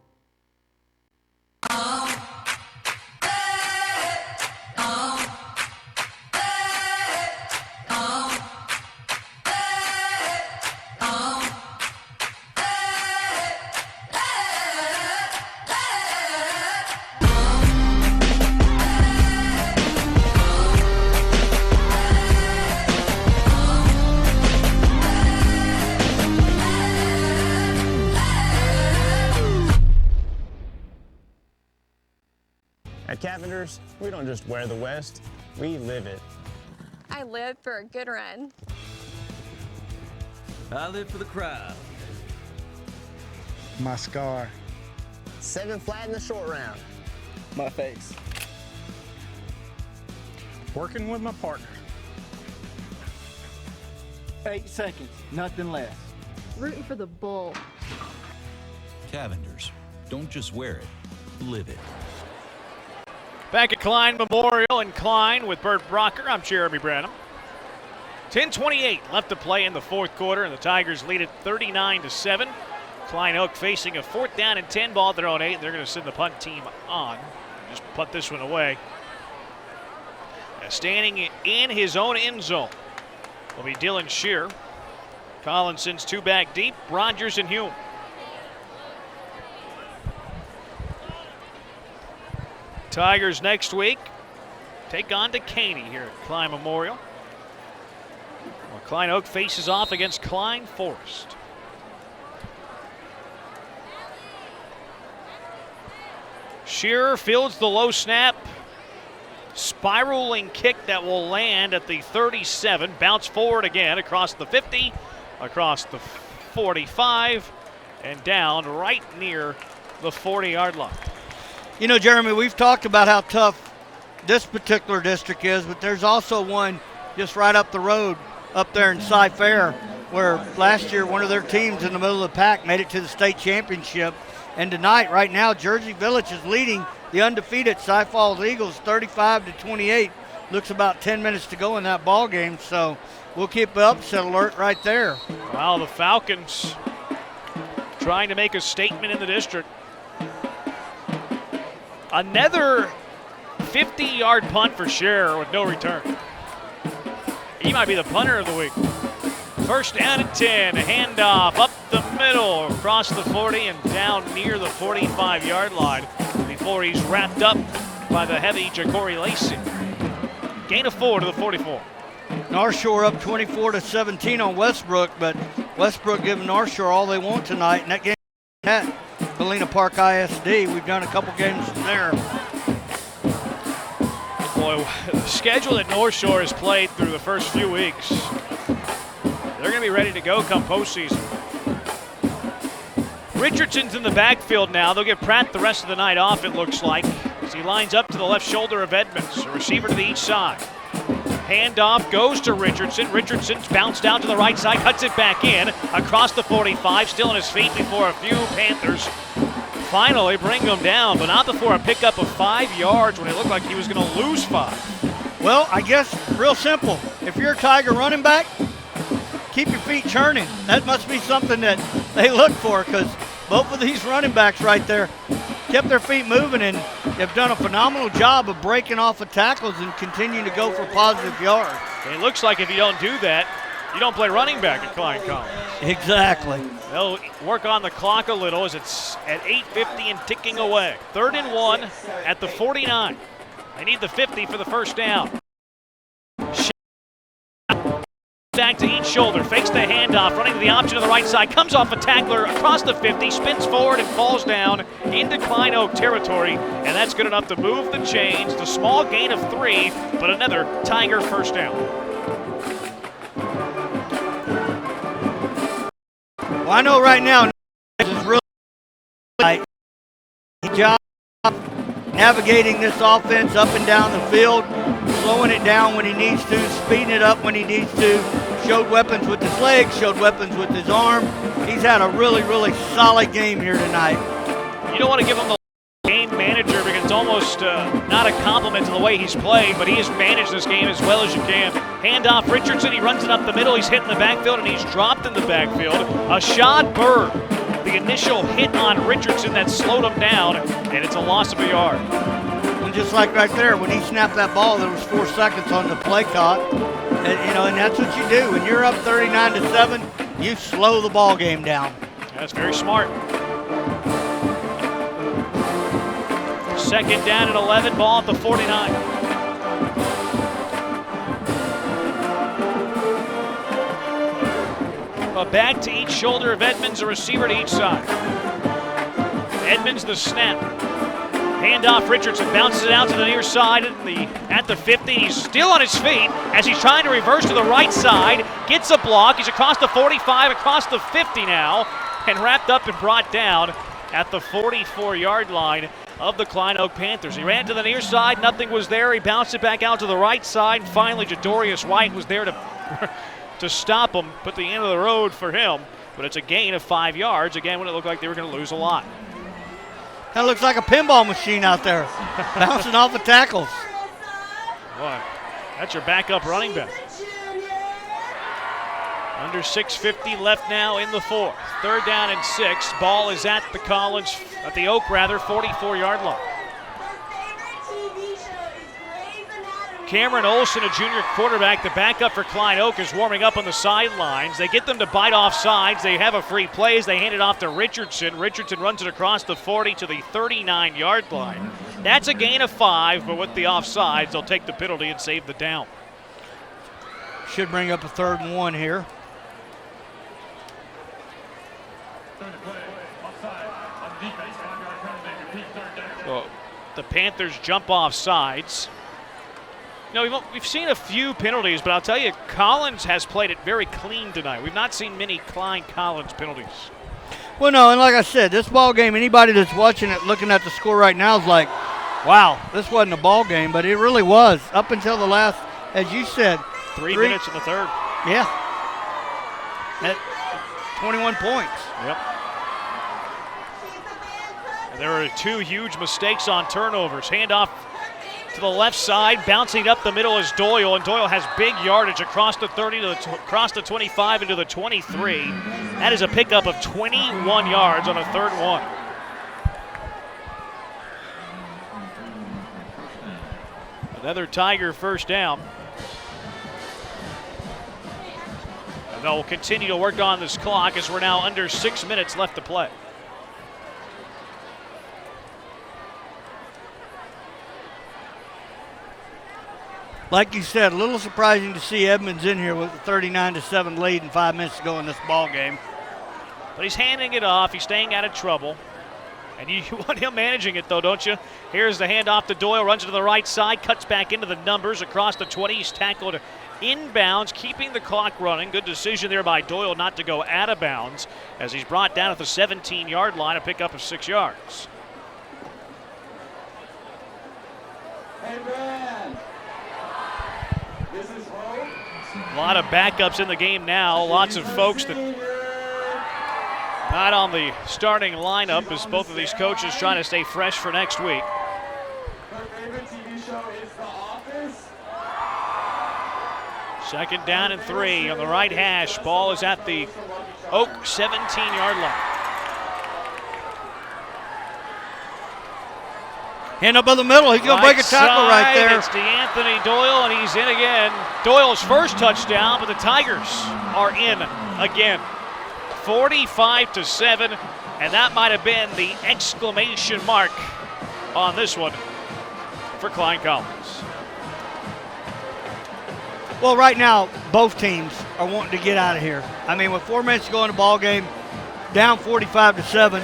At Cavenders, we don't just wear the West, we live it. I live for a good run. I live for the crowd. My scar. 7 flat in the short round. My face. Working with my partner. 8 seconds, nothing less. Rooting for the bull. Cavenders. Don't just wear it, live it. Back at Klein Memorial in Klein with Bert Brocker. I'm Jeremy Branham. 10:28 left to play in the 4th quarter, and the Tigers lead it 39-7. Klein Oak facing a 4th down and 10 ball at their own 8. They're going to send the punt team on. Just punt this one away. Standing in his own end zone will be Dylan Shear. Collins sends 2 back deep, Rogers and Hume. Tigers next week take on Decaney here at Klein Memorial. Well, Klein Oak faces off against Klein Forest. Shearer fields the low snap. Spiraling kick that will land at the 37. Bounce forward again across the 50, across the 45, and down right near the 40-yard line. You know, Jeremy, we've talked about how tough this particular district is, but there's also one just right up the road up there in Cy Fair where last year one of their teams in the middle of the pack made it to the state championship. And tonight, right now, Jersey Village is leading the undefeated Cy Falls Eagles 35-28. Looks about 10 minutes to go in that ball game, so we'll keep the upset alert right there. Wow, the Falcons trying to make a statement in the district. Another 50-yard punt for Scherer with no return. He might be the punter of the week. First down and 10, handoff up the middle, across the 40 and down near the 45-yard line before he's wrapped up by the heavy Ja'Cory Lacey. Gain of 4 to the 44. North Shore up 24-17 on Westbrook, but Westbrook giving North Shore all they want tonight. And that game at Galena Park ISD, we've done a couple games from there. Boy, the schedule that North Shore has played through the first few weeks, they're going to be ready to go come postseason. Richardson's in the backfield now. They'll give Pratt the rest of the night off, it looks like, as he lines up to the left shoulder of Edmonds, a receiver to the each side. Handoff goes to Richardson. Richardson's bounced out to the right side, cuts it back in, across the 45, still on his feet before a few Panthers finally bring him down, but not before a pickup of 5 yards when it looked like he was going to lose 5. Well, I guess real simple. If you're a Tiger running back, keep your feet churning. That must be something that they look for, because both of these running backs right there kept their feet moving and have done a phenomenal job of breaking off of tackles and continuing to go for positive yards. It looks like if you don't do that, you don't play running back at Klein College. Exactly. They'll work on the clock a little as it's at 8:50 and ticking away. 3rd and 1 at the 49. They need the 50 for the first down. Back to each shoulder, fakes the handoff, running to the option to the right side, comes off a tackler across the 50, spins forward and falls down into Klein Oak territory, and that's good enough to move the chains. The small gain of 3, but another Tiger first down. Well, I know right now this is really like job navigating this offense up and down the field, slowing it down when he needs to, speeding it up when he needs to. Showed weapons with his legs, showed weapons with his arm. He's had a really, really solid game here tonight. You don't want to give him the game manager because it's almost not a compliment to the way he's played, but he has managed this game as well as you can. Handoff Richardson, he runs it up the middle, he's hit in the backfield, and he's dropped in the backfield. Ashad Bird, the initial hit on Richardson that slowed him down, and it's a loss of a yard. And just like right there, when he snapped that ball, there was 4 seconds on the play clock. And that's what you do. When you're up 39-7, you slow the ball game down. That's very smart. 2nd down and 11, ball at the 49. A back to each shoulder of Edmonds, a receiver to each side. Edmonds the snap. Handoff, Richardson bounces it out to the near side at the 50. He's still on his feet as he's trying to reverse to the right side. Gets a block. He's across the 45, across the 50 now, and wrapped up and brought down at the 44-yard line of the Klein Oak Panthers. He ran to the near side. Nothing was there. He bounced it back out to the right side. And finally, Jadorius White was there to stop him, put the end of the road for him. But it's a gain of 5 yards, again, when it looked like they were going to lose a lot. That looks like a pinball machine out there, bouncing off of tackles. Boy, that's your backup running back. Under 6:50 left now in the 4th. 3rd down and 6. Ball is at the Oak 44-yard line. Cameron Olson, a junior quarterback, the backup for Klein Oak, is warming up on the sidelines. They get them to bite off sides. They have a free play as they hand it off to Richardson. Richardson runs it across the 40 to the 39-yard line. That's a gain of 5, but with the offsides, they'll take the penalty and save the down. Should bring up a 3rd and 1 here. So the Panthers jump off sides. You know, we've seen a few penalties, but I'll tell you, Collins has played it very clean tonight. We've not seen many Klein-Collins penalties. Well, no, and like I said, this ball game, anybody that's watching it, looking at the score right now is like, wow, this wasn't a ball game, but it really was up until the last, as you said. 3 minutes in the 3rd. Yeah. At 21 points. Yep. And there are 2 huge mistakes on turnovers. Handoff to the left side, bouncing up the middle is Doyle, and Doyle has big yardage across the 30 across the 25 into the 23. That is a pickup of 21 yards on a 3rd and 1. Another Tiger first down. they'll continue to work on this clock as we're now under 6 minutes left to play. Like you said, a little surprising to see Edmonds in here with a 39-7 lead and 5 minutes to go in this ball game. But he's handing it off. He's staying out of trouble. And you want him managing it, though, don't you? Here's the handoff to Doyle. Runs to the right side. Cuts back into the numbers across the 20. He's tackled inbounds, keeping the clock running. Good decision there by Doyle not to go out of bounds as he's brought down at the 17-yard line, a pickup of 6 yards. A lot of backups in the game now. Lots of folks that not on the starting lineup as both of these coaches trying to stay fresh for next week. Second down and 3 on the right hash. Ball is at the Oak 17-yard line. Hand up in the middle. He's going to break a tackle right there. It's DeAnthony Doyle, and he's in again. Doyle's first touchdown, but the Tigers are in again. 45-7, and that might have been the exclamation mark on this one for Klein Collins. Well, right now, both teams are wanting to get out of here. I mean, with 4 minutes to go in the ball game, down 45-7,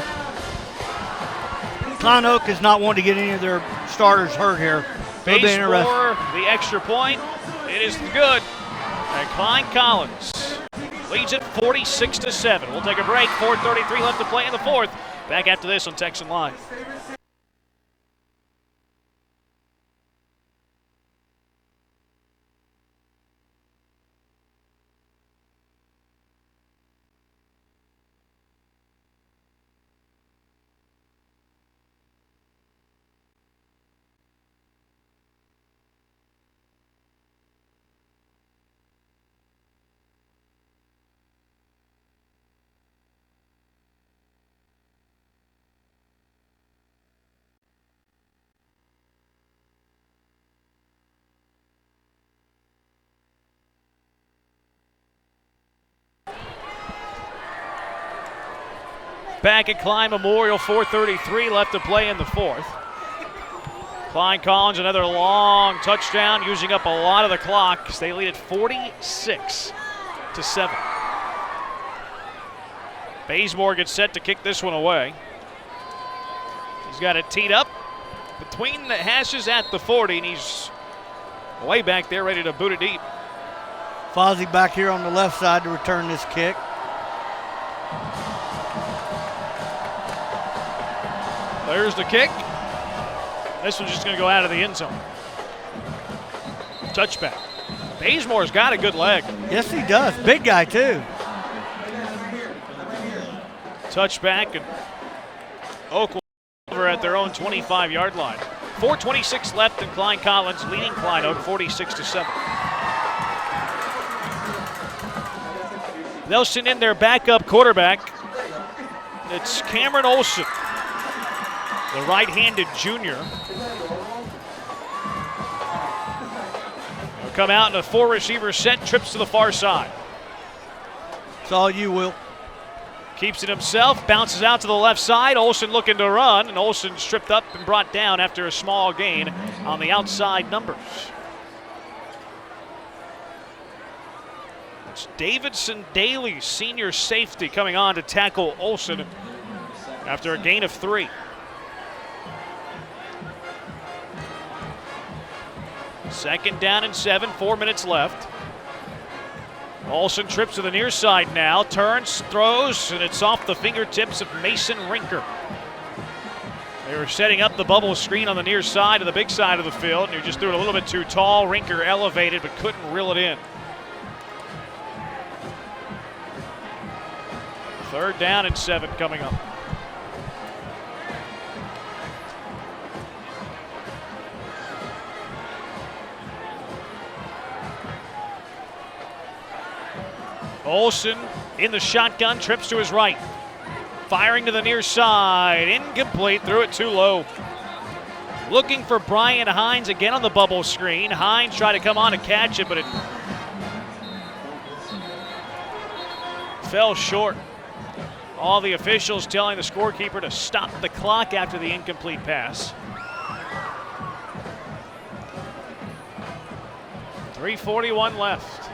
Klein Oak is not wanting to get any of their starters hurt here. Base for the extra point. It is good. And Klein Collins leads it 46-7. We'll take a break. 4:33 left to play in the fourth. Back after this on Texan Live. Back at Klein Memorial, 4:33 left to play in the fourth. Klein Collins, another long touchdown, using up a lot of the clock. They lead at 46-7. Bazemore gets set to kick this one away. He's got it teed up between the hashes at the 40, and he's way back there ready to boot it deep. Fozzie back here on the left side to return this kick. There's the kick. This one's just going to go out of the end zone. Touchback. Bazemore's got a good leg. Yes, he does. Big guy, too. Touchback, and Oak will over at their own 25-yard line. 4:26 left, and Klein Collins leading Klein Oak 46-7. They'll send in their backup quarterback. It's Cameron Olson, the right-handed junior. He'll come out in a 4-receiver set, trips to the far side. It's all you, Will. Keeps it himself, bounces out to the left side. Olsen looking to run, and Olsen's tripped up and brought down after a small gain on the outside numbers. It's Davidson Daly, senior safety, coming on to tackle Olsen after a gain of 3. Second down and 7, 4 minutes left. Olsen trips to the near side now, turns, throws, and it's off the fingertips of Mason Rinker. They were setting up the bubble screen on the near side of the big side of the field, and he just threw it a little bit too tall. Rinker elevated but couldn't reel it in. Third down and 7 coming up. Olsen in the shotgun, trips to his right. Firing to the near side, incomplete, threw it too low. Looking for Brian Hines again on the bubble screen. Hines tried to come on to catch it, but it fell short. All the officials telling the scorekeeper to stop the clock after the incomplete pass. 3:41 left.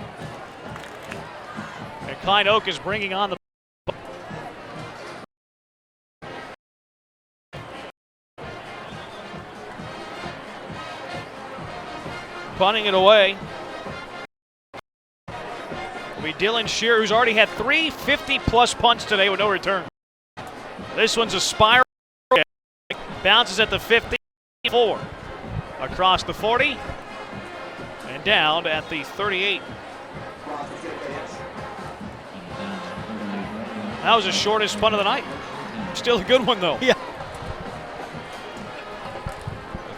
And Klein Oak is bringing on the punting it away. It'll be Dylan Shearer, who's already had 3 50-plus punts today with no return. This one's a spiral. Bounces at the 54. Across the 40. And down at the 38. That was the shortest punt of the night. Still a good one, though. Yeah.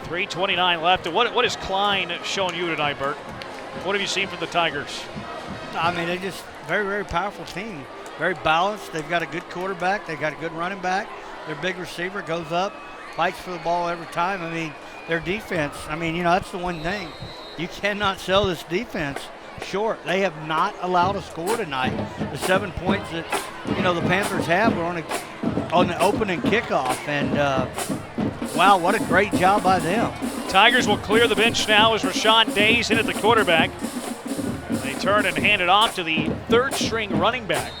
3:29 left. And what is Klein showing you tonight, Bert? What have you seen from the Tigers? I mean, they're just very, very powerful team. Very balanced. They've got a good quarterback. They've got a good running back. Their big receiver goes up, fights for the ball every time. I mean, their defense, I mean, you know, that's the one thing. You cannot sell this defense short. They have not allowed a score tonight. The 7 points that, you know, the Panthers have were on the opening kickoff. And, wow, what a great job by them. Tigers will clear the bench now as Rashawn Day's in at the quarterback. And they turn and hand it off to the third-string running back.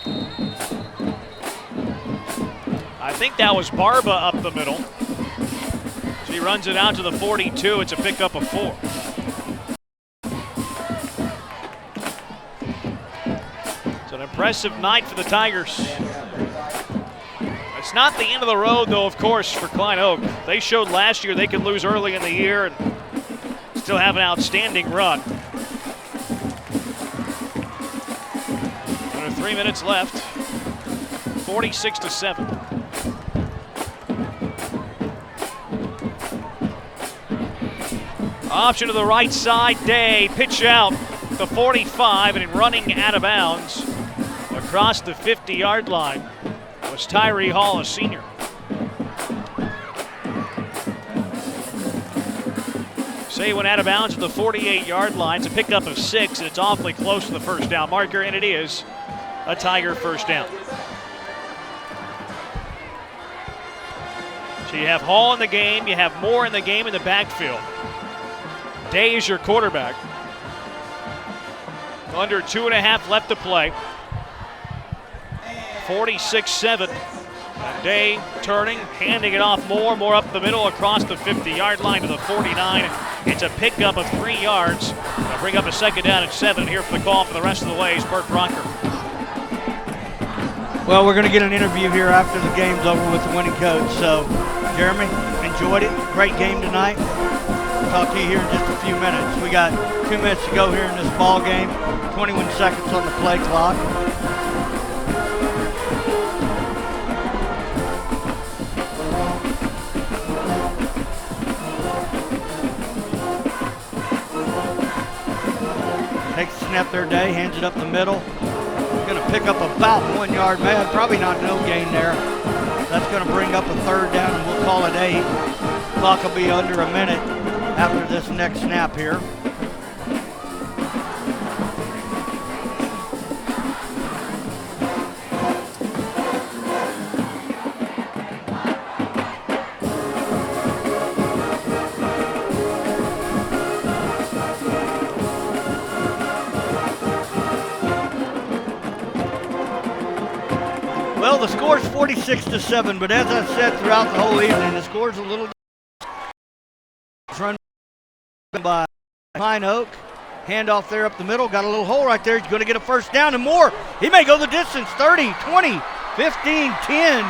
I think that was Barba up the middle. She runs it out to the 42. It's a pickup of 4. It's an impressive night for the Tigers. It's not the end of the road, though, of course, for Klein Oak. They showed last year they could lose early in the year and still have an outstanding run. Under 3 minutes left, 46-7. Option to the right side, Day. Pitch out the 45 and running out of bounds across the 50-yard line was Tyree Hall, a senior. Say went out of bounds at the 48-yard line. It's a pickup of 6, and it's awfully close to the first down marker, and it is a Tiger first down. So you have Hall in the game, you have Moore in the game in the backfield. Day is your quarterback. Under 2.5 left to play. 46-7. And Day turning, handing it off Moore up the middle across the 50-yard line to the 49. It's a pickup of 3 yards. They'll bring up a second down and 7 here for the call for the rest of the way is Bert Bronker. Well, we're going to get an interview here after the game's over with the winning coach. So, Jeremy, enjoyed it. Great game tonight. Talk to you here in just a few minutes. We got 2 minutes to go here in this ball game. 21 seconds on the play clock. Takes the snap there, Day, hands it up the middle. Going to pick up about 1 yard, man. Probably not no gain there. That's going to bring up a third down, and we'll call it 8. Clock will be under a minute after this next snap here. Well, the score's 46-7, but as I said throughout the whole evening, the score's a little run by Klein Oak. Handoff there up the middle. Got a little hole right there. He's going to get a first down and more. He may go the distance. 30, 20, 15, 10,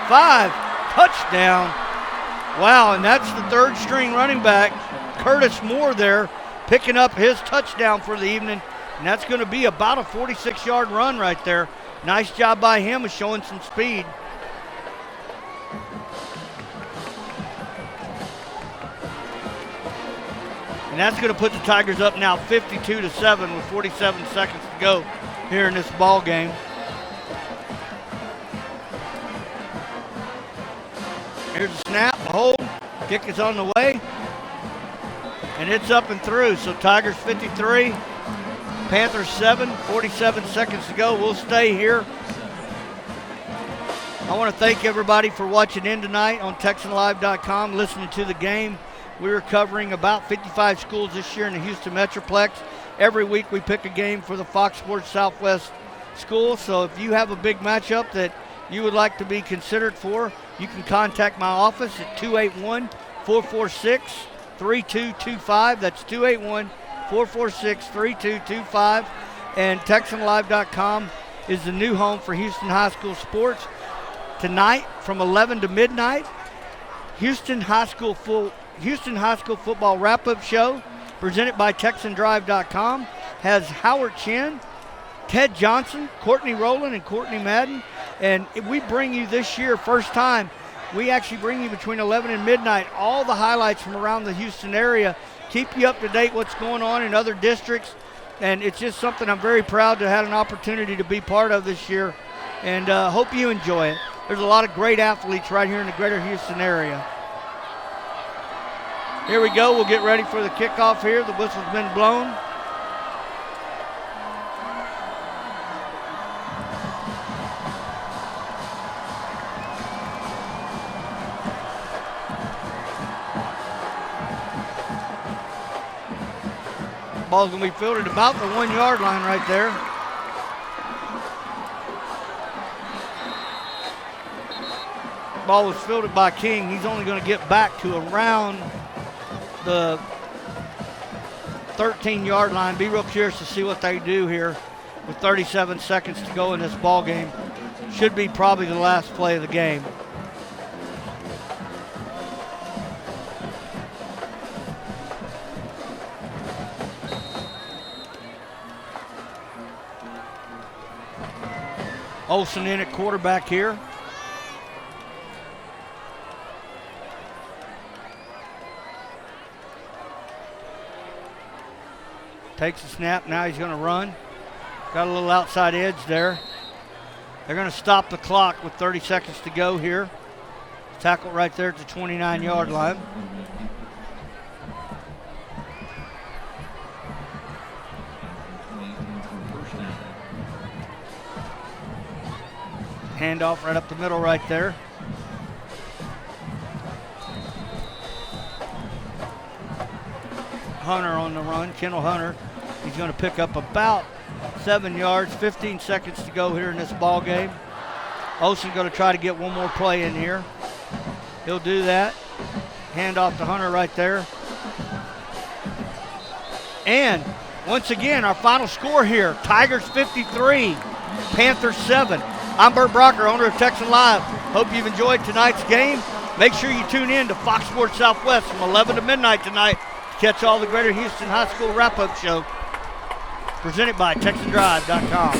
5. Touchdown. Wow, and that's the third string running back, Curtis Moore there, picking up his touchdown for the evening. And that's going to be about a 46-yard run right there. Nice job by him of showing some speed. And that's going to put the Tigers up now 52-7 with 47 seconds to go here in this ball game. Here's the snap, a hold, kick is on the way, and it's up and through. So Tigers 53, Panthers 7, 47 seconds to go. We'll stay here I want to thank everybody for watching in tonight on TexanLive.com, listening to the game. We are covering about 55 schools this year in the Houston Metroplex. Every week we pick a game for the Fox Sports Southwest schools. So if you have a big matchup that you would like to be considered for, you can contact my office at 281-446-3225. That's 281-446-3225. And TexanLive.com is the new home for Houston High School sports. Tonight from 11 to midnight, Houston High School football wrap-up show presented by TexanDrive.com has Howard Chin, Ted Johnson, Courtney Rowland, and Courtney Madden. And we bring you this year, first time, we actually bring you between 11 and midnight all the highlights from around the Houston area, keep you up to date what's going on in other districts. And it's just something I'm very proud to have an opportunity to be part of this year, and hope you enjoy it. There's a lot of great athletes right here in the greater Houston area. Here we go. We'll get ready for the kickoff here. The whistle's been blown. Ball's going to be fielded about the 1 yard line right there. Ball was fielded by King. He's only going to get back to around the 13-yard line. Be real curious to see what they do here with 37 seconds to go in this ball game. Should be probably the last play of the game. Olsen in at quarterback here. Takes the snap, now he's going to run. Got a little outside edge there. They're going to stop the clock with 30 seconds to go here. Tackle right there at the 29-yard line. Handoff right up the middle right there. Hunter on the run, Kendall Hunter. He's going to pick up about 7 yards, 15 seconds to go here in this ball game. Olsen going to try to get one more play in here. He'll do that. Hand off to Hunter right there. And once again, our final score here, Tigers 53, Panthers 7. I'm Bert Brocker, owner of Texan Live. Hope you've enjoyed tonight's game. Make sure you tune in to Fox Sports Southwest from 11 to midnight tonight to catch all the Greater Houston High School wrap-up show presented by TexanDrive.com.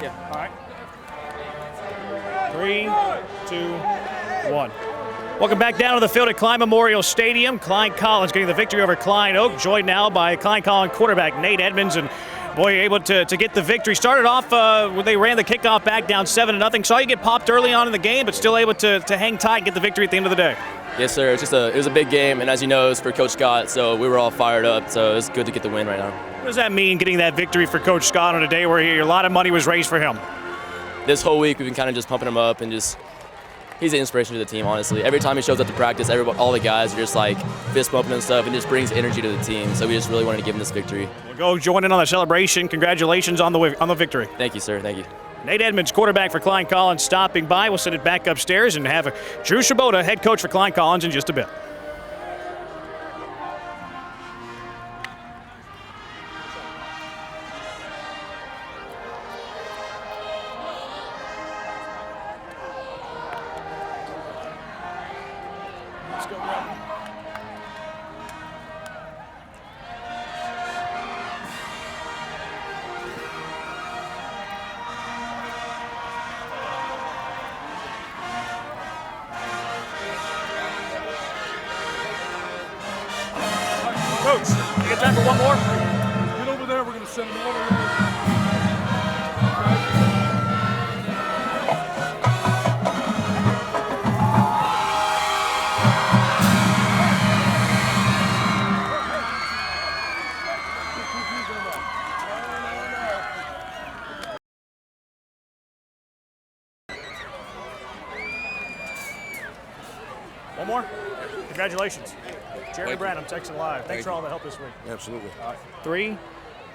you. All right. 3, 2, 1. Welcome back down to the field at Klein Memorial Stadium. Klein Collins getting the victory over Klein Oak, joined now by Klein Collins quarterback Nate Edmonds, and boy, able to get the victory. Started off when they ran the kickoff back down 7-0. Saw you get popped early on in the game, but still able to hang tight and get the victory at the end of the day. Yes, sir. It was a big game, and as you know, it's for Coach Scott, so we were all fired up. So it's good to get the win right now. What does that mean, getting that victory for Coach Scott on a day where a lot of money was raised for him? This whole week, we've been kind of just pumping him up, and just he's an inspiration to the team, honestly. Every time he shows up to practice, all the guys are just like fist pumping and stuff, and just brings energy to the team. So we just really wanted to give him this victory. We'll go join in on the celebration. Congratulations on the victory. Thank you, sir. Thank you. Nate Edmonds, quarterback for Klein Collins, stopping by. We'll send it back upstairs and have Drew Swoboda, head coach for Klein Collins, in just a bit. Coach, you got time for one more? Get over there. We're going to send an order. One more? Congratulations. Jeremy Branham, Texan Live. Thanks for all the help this week. Absolutely. All right. 3,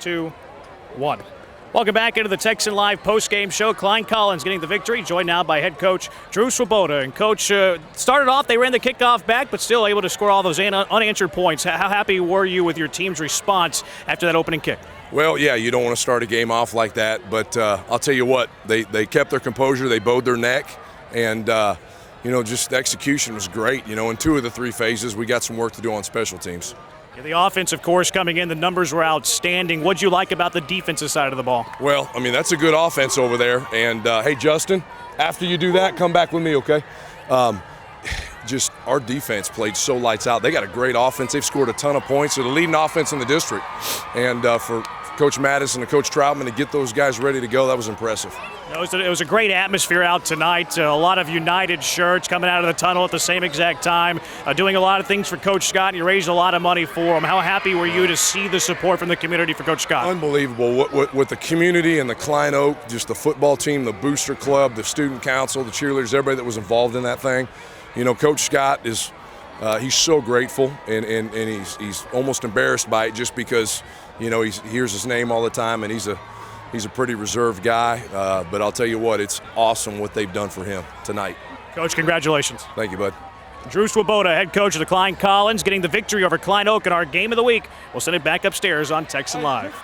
2, 1. Welcome back into the Texan Live post-game show. Klein Collins getting the victory, joined now by head coach Drew Swoboda. And coach, started off, they ran the kickoff back, but still able to score all those unanswered points. How happy were you with your team's response after that opening kick? Well, yeah, you don't want to start a game off like that, but I'll tell you what, they kept their composure, they bowed their neck, and just the execution was great. In 2 of the 3 phases, we got some work to do on special teams. Yeah, the offense, of course, coming in, the numbers were outstanding. What'd you like about the defensive side of the ball? Well, that's a good offense over there. And, hey, Justin, after you do that, come back with me, okay? Just our defense played so lights out. They got a great offense. They've scored a ton of points. They're the leading offense in the district. And for Coach Madison and Coach Troutman to get those guys ready to go, that was impressive. It was a great atmosphere out tonight. A lot of United shirts coming out of the tunnel at the same exact time, doing a lot of things for Coach Scott, and you raised a lot of money for him. How happy were you to see the support from the community for Coach Scott? Unbelievable. With the community and the Klein Oak, just the football team, the booster club, the student council, the cheerleaders, everybody that was involved in that thing. Coach Scott is he's so grateful, and he's almost embarrassed by it just because, he hears his name all the time, and he's a pretty reserved guy, but I'll tell you what, it's awesome what they've done for him tonight. Coach, congratulations. Thank you, bud. Drew Swoboda, head coach of the Klein Collins, getting the victory over Klein Oak in our game of the week. We'll send it back upstairs on Texan Live.